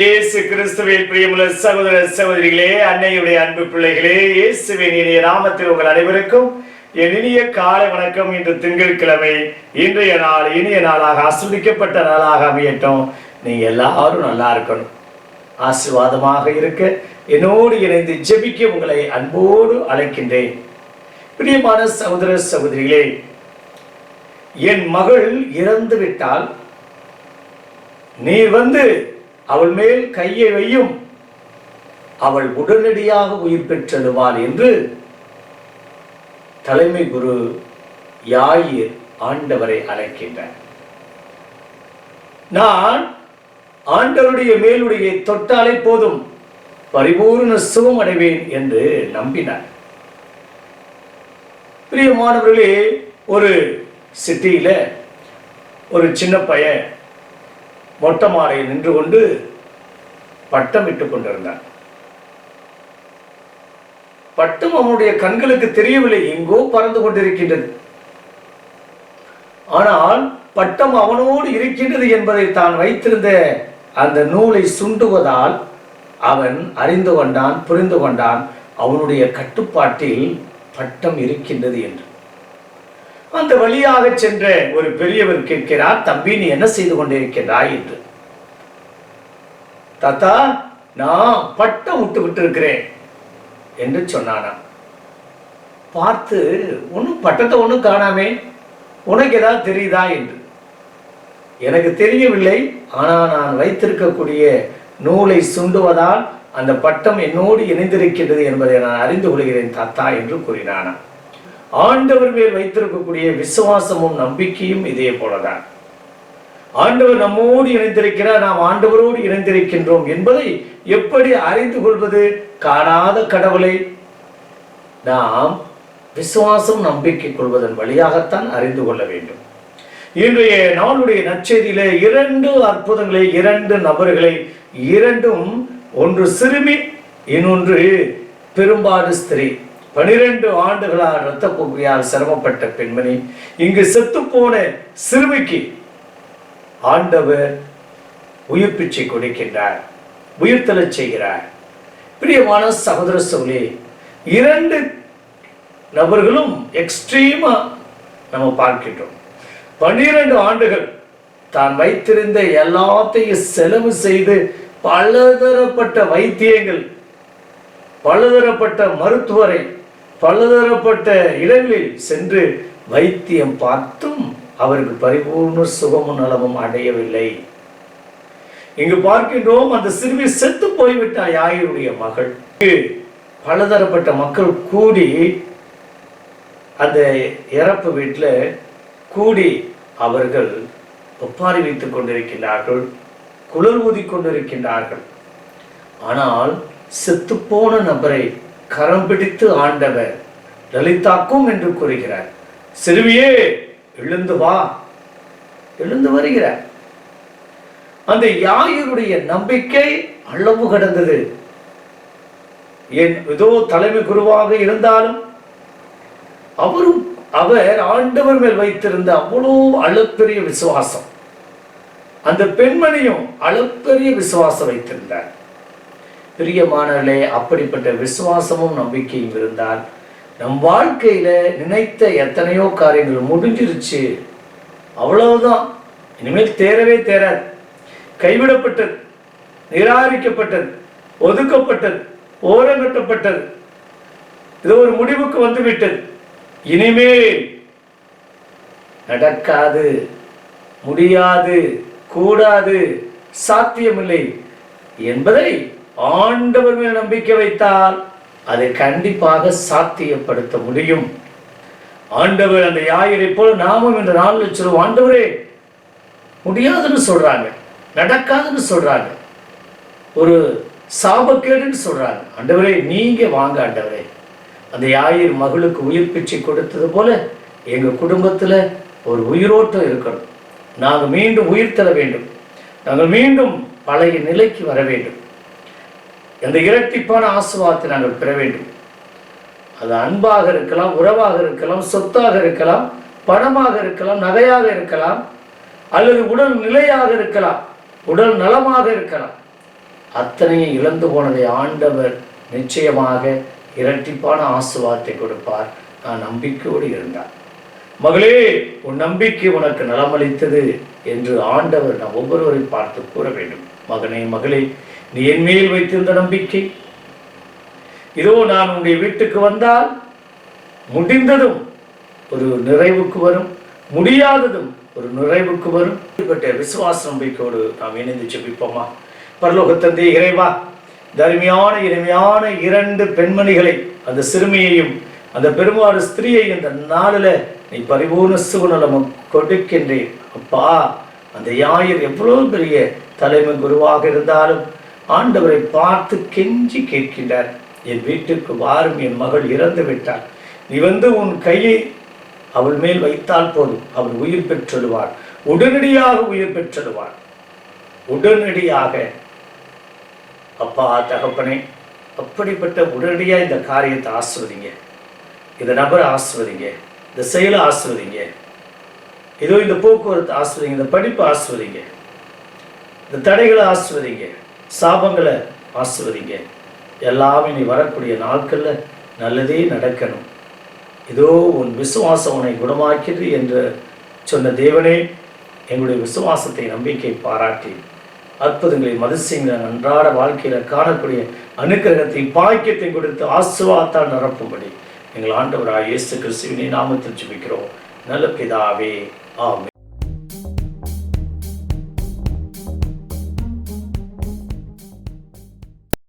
இயேசு கிறிஸ்துவில் பிரியமுள்ள சகோதர சகோதரிகளே, அன்னையுடைய அன்பு பிள்ளைகளே, இயேசுவின் இனிய நாமத்தில் உங்கள் அனைவருக்கும் என் இனிய காலை வணக்கம். இன்று திங்கட்கிழமை, இன்றைய நாள் இனிய நாளாக ஆஸ்வதிக்கப்பட்ட நாளாக அமையட்டும். நீங்க எல்லாரும் நல்லா இருக்கணும், ஆசீர்வாதமாக இருக்க என்னோடு இணைந்து ஜெபிக்க உங்களை அன்போடு அழைக்கின்றேன். பிரியமான சகோதர சகோதரிகளே, என் மகள் இறந்து விட்டால் நீர் வந்து அவள் மேல் கையை வையும், அவள் உடனடியாக உயிர் பெற்றெழுவாள் என்று தலைமை குரு யாயிர் ஆண்டவரை அழைக்கின்றார். நான் ஆண்டவருடைய மேலுடைய தொட்டாலே போதும் பரிபூர்ண சுகம் அடைவேன் என்று நம்பினார். பிரியமானவர்களே, ஒரு சிட்டியில ஒரு சின்ன பையன் மொட்டை மாடையில் நின்று கொண்டு பட்டம் விட்டுக் கொண்டிருந்தான். பட்டம் அவனுடைய கண்களுக்கு தெரியவில்லை, எங்கோ பறந்து கொண்டிருக்கின்றது. ஆனால் பட்டம் அவனோடு இருக்கின்றது என்பதை தான் வைத்திருந்த அந்த நூலை சுண்டுவதால் அவன் அறிந்து கொண்டான், புரிந்து கொண்டான், அவனுடைய கட்டுப்பாட்டில் பட்டம் இருக்கின்றது என்று. அந்த வழியாக சென்ற ஒரு பெரியவர் கேட்கிறார், தம்பி நீ என்ன செய்து கொண்டிருக்கிறாய் என்று. தாத்தா, நான் பட்டம் விட்டு இருக்கிறேன் என்று சொன்னானா. பார்த்து, ஒன்னும் பட்டத்தை ஒன்றும் காணாமே, உனக்கு ஏதாவது தெரியுதா என்று. எனக்கு தெரியவில்லை, ஆனால் நான் வைத்திருக்கக்கூடிய நூலை சுண்டுவதால் அந்த பட்டம் என்னோடு இணைந்திருக்கின்றது என்பதை நான் அறிந்து கொள்கிறேன் தாத்தா என்று கூறினானா. ஆண்டவர் மேல் வைத்திருக்கக்கூடிய விசுவாசமும் நம்பிக்கையும் இதே போலதான். ஆண்டவர் நம்மோடு இணைந்திருக்கிறார், நாம் ஆண்டவரோடு இணைந்திருக்கின்றோம் என்பதை எப்படி அறிந்து கொள்வது? காணாத கடவுளை நாம் விசுவாசம் நம்பிக்கை கொள்வதன் வழியாகத்தான் அறிந்து கொள்ள வேண்டும். இன்றைய நாளுடைய நற்செய்தியிலே இரண்டு அற்புதங்களை, இரண்டு நபர்களை, இரண்டும் ஒன்று சிறுமி, இன்னொன்று பெரும்பாடு ஸ்திரீ. 12 ஆண்டுகளால் இரத்த போக்கியால் சிரமப்பட்ட பெண்மணி. இங்கு செத்து போன சிறுமிக்கு ஆண்டவர் உயிர் பிச்சை கொடுக்கின்றார், உயிர்த்தெழச் செய்கிறார். பிரியமான சகோதர சகோதரிகளே, இரண்டு நபர்களும் எக்ஸ்ட்ரீமா நம்ம பார்க்கின்றோம். 12 ஆண்டுகள் தான் வைத்திருந்த எல்லாத்தையும் செலவு செய்து பலதரப்பட்ட வைத்தியங்கள், பலதரப்பட்ட மருத்துவரை, பலதரப்பட்ட இடங்களில் சென்று வைத்தியம் பார்த்தும் அவருக்கு பரிபூர்ண சுகமும் நலமும் அடையவில்லை. இங்கு பார்க்கின்றோம், அந்த சிறுமி செத்து போய்விட்டார், யாயினுடைய மகள். பலதரப்பட்ட மக்கள் கூடி அந்த இறப்பு வீட்டில் கூடி அவர்கள் ஒப்பாரி வைத்துக் கொண்டிருக்கின்றார்கள், குழல் ஊதி கொண்டிருக்கின்றார்கள். ஆனால் செத்துப்போன நபரை கரம் பிடித்து ஆண்டவர் லலிதாக்கும் என்று கூறுகிறார். சிறுமியே எழுந்து வா, எழுந்து வருகிறார். அந்த யாயினுடைய நம்பிக்கை அளவு கடந்தது. ஏதோ தலைமை குருவாக இருந்தாலும் அவர் ஆண்டவர் மேல் வைத்திருந்த அவ்வளோ அளப்பெரிய விசுவாசம். அந்த பெண்மணியும் அளப்பெரிய விசுவாசம் வைத்திருந்தார். பிரியமானவர்களே, அப்படிப்பட்ட விசுவாசமும் நம்பிக்கையும் இருந்தால் நம் வாழ்க்கையில நினைத்த எத்தனையோ காரியங்கள் முடிஞ்சிருச்சு, அவ்வளவுதான், இனிமேல் தேரவே தேராது, கைவிடப்பட்டது, நிராகரிக்கப்பட்டது, ஒதுக்கப்பட்டது, ஓரங்கட்டப்பட்டது, இது ஒரு முடிவுக்கு வந்து விட்டது, இனிமேல் நடக்காது, முடியாது, கூடாது, சாத்தியமில்லை என்பதை ஆண்டவர் மேல் நம்பிக்கை வைத்தால் அதை கண்டிப்பாக சாத்தியப்படுத்த முடியும். ஆண்டவர் அந்த யாயிரை போல நாமும் இந்த நாளில் சொல்லுவோம், ஆண்டவரே முடியாதுன்னு சொல்றாங்க, நடக்காதுன்னு சொல்றாங்க, ஒரு சாபக்கேடுன்னு சொல்றாங்க, ஆண்டவரே நீங்க வாங்க, ஆண்டவரே அந்த யாயிர் மகளுக்கு உயிர் பிச்சை கொடுத்தது போல எங்க குடும்பத்துல ஒரு உயிரோட்டம் இருக்கணும், நாங்கள் மீண்டும் உயிர் தர வேண்டும், நாங்கள் மீண்டும் பழைய நிலைக்கு வர வேண்டும், இந்த இரட்டிப்பான ஆசீர்வாதத்தை நாங்கள் பெற வேண்டும். அது அன்பாக இருக்கலாம், உறவாக இருக்கலாம், சொத்தாக இருக்கலாம், பணமாக இருக்கலாம், நகையாக இருக்கலாம், அல்லது உடல் நிலையாக இருக்கலாம், உடல் நலமாக இருக்கலாம். அத்தனையும் இழந்து போனதை ஆண்டவர் நிச்சயமாக இரட்டிப்பான ஆசீர்வாதத்தை கொடுப்பார். நான் நம்பிக்கையோடு இருந்தார். மகளே, உன் நம்பிக்கை உனக்கு நலமளித்தது என்று ஆண்டவர் நாம் ஒவ்வொருவரை பார்த்து கூற வேண்டும். மகனே, மகளே, நீ என் மேல் வைத்திருந்த நம்பிக்கை, இதோ நான் உன்னுடைய வீட்டுக்கு வந்தால் முடிந்ததும் ஒரு நிறைவுக்கு வரும், முடியாததும் ஒரு நிறைவுக்கு வரும். இப்படிப்பட்ட விசுவாச நம்பிக்கையோடு நாம் இணைந்து ஜெபிப்போமா? பரலோக தந்தை இறைவா, தர்மியான இனிமையான 2 பெண்மணிகளை, அந்த சிறுமியையும் அந்த பெருமாறு ஸ்திரீயை இந்த நாளில் நீ பரிபூர்ண சுகுணலம் கொடுக்கின்றேன். அப்பா, அந்த யாயர் எவ்வளவு பெரிய தலைமை குருவாக இருந்தாலும் ஆண்டவரை பார்த்து கெஞ்சி கேட்கின்றார், என் வீட்டுக்கு வாரும், என் மகள் இறந்து விட்டாள், நீ வந்து உன் கையை அவள் மேல் வைத்தால் போதும், அவள் உயிர் பெற்றெழுவாள், உடனடியாக உயிர் பெற்றெழுவாள், உடனடியாக. அப்பா தகப்பனே, அப்படிப்பட்ட உடனடியாக இந்த காரியத்தை ஆசிர்வதிங்க, இந்த நபரை ஆசிர்வதிங்க, இந்த செயலை ஆசிர்வதிங்க, ஏதோ இந்த போக்குவரத்து ஆசிர்வதிங்க, இந்த படிப்பு ஆசிர்வதிங்க, இந்த தடைகளை ஆசிர்வதிங்க, சாபங்களை ஆசிர்வதிங்க. எல்லாமே நீ வரக்கூடிய நாட்களில் நல்லதே நடக்கணும். இதோ உன் விசுவாசம் உன்னை குணமாக்கிது என்று சொன்ன தேவனே, எங்களுடைய விசுவாசத்தை நம்பிக்கை பாராட்டி அற்புதங்களை மதிசிங்க அன்றாட வாழ்க்கையில் காணக்கூடிய அனுக்கிரகத்தை பாக்கியத்தை கொடுத்து ஆசீர்வாதத்தால் நிரப்பும்படி எங்கள் ஆண்டவராகிய இயேசு கிறிஸ்துவின் நாமத்தில் ஜெபிக்கிறோம் நல்ல பிதாவே, ஆமென்.